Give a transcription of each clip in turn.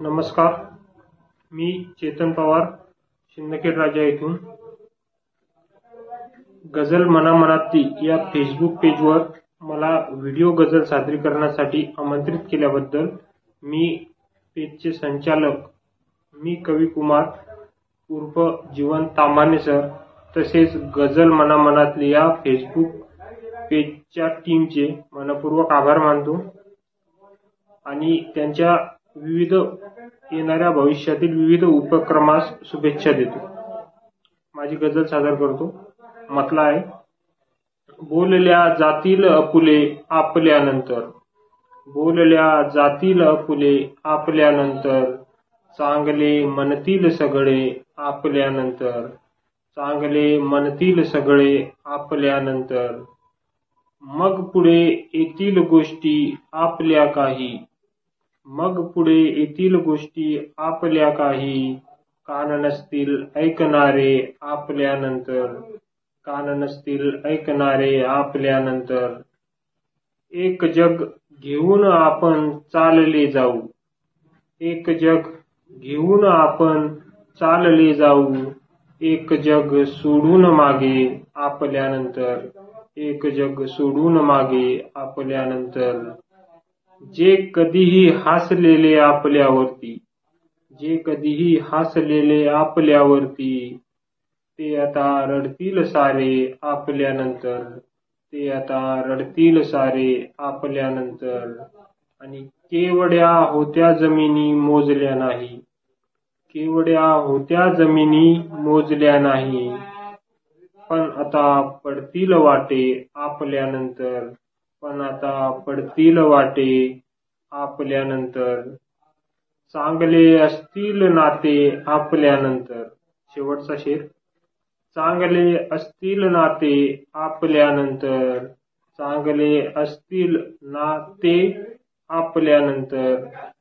नमस्कार, मी चेतन पवार शिंदखेड राजा येथून गझल मनामनातली या फेसबुक पेजवर मला व्हिडिओ गझल सादरीकरणासाठी आमंत्रित केल्याबद्दल मी पेजचे संचालक मी कवी कुमार उर्फ जीवन तामाणे सर तसेच गझल मनामनातली या फेसबुक पेजच्या टीमचे मनपूर्वक आभार मानतो आणि त्यांच्या विविध येणाऱ्या भविष्यातील विविध उपक्रमास शुभेच्छा देतो। माझी गझल सादर करतो। म्हटलं आहे, बोलल्या जातील अपुले आपल्यानंतर, बोलल्या जातील अपुले आपल्यानंतर, चांगले म्हणतील सगळे आपल्यानंतर, चांगले म्हणतील सगळे आपल्यानंतर, मग पुढे येतील गोष्टी आपल्या काही, मग पुढे येतील गोष्टी आपल्या काही, कान नसतील ऐकणारे आपल्यानंतर, कान नसतील ऐकणारे आपल्यानंतर, एक जग घेऊन आपण चालले जाऊ, एक जग घेऊन आपण चालले जाऊ, एक जग सोडून मागे आपल्यानंतर, एक जग सोडून मागे आपल्यानंतर, जे कधीही हसलेले आपल्यावरती, जे कधीही हसलेले आपल्यावरती, ते आता रडतील सारे आपल्यानंतर, ते आता रडतील सारे आपल्यानंतर, आणि केवढ्या होत्या जमिनी मोजल्या नाही, केवढ्या होत्या जमिनी मोजल्या नाही, पण आता पडतील वाटे आपल्यानंतर, पण आता पडतील वाटे आपल्यानंतर, चांगले असतील नाते आपल्यानंतर, शेवटचा शेर, चांगले असतील नाते आपल्यानंतर, चांगले असतील नाते आपल्यानंतर,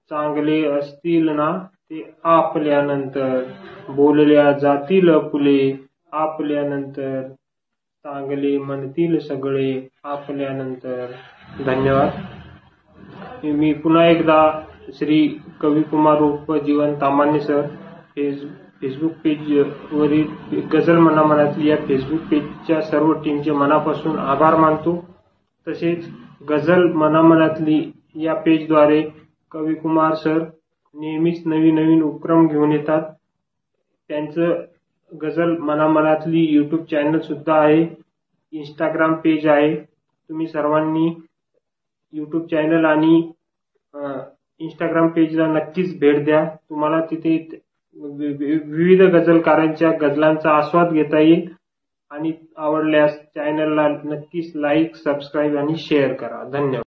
चांगले असतील नाते आपल्यानंतर, बोलल्या जातील फुले आपल्यानंतर, चांगले म्हणतील सगळे आपल्यानंतर। धन्यवाद। मी पुन्हा एकदा श्री कवी कुमार उर्फ जीवन तामाणे सर फेसबुक पेजवरील गझल मनामनातली या फेसबुक पेजच्या सर्व टीमचे मनापासून आभार मानतो। तसेच गझल मनामनातली या पेजद्वारे कवी कुमार सर नेहमीच नवीन नवीन उपक्रम घेऊन येतात। त्यांचं गझल मनामनातली यूट्यूब चॅनल सुद्धा आहे, इंस्टाग्राम पेज आहे। तुम्ही सर्वांनी यूट्यूब चॅनल आणि इंस्टाग्राम पेजला नक्कीच भेट द्या। तुम्हाला तिथे विविध गझलकारांच्या गझलांचा आस्वाद घेता येईल आणि आवडल्यास चॅनलला नक्कीच लाईक, सबस्क्राईब आणि शेअर करा। धन्यवाद।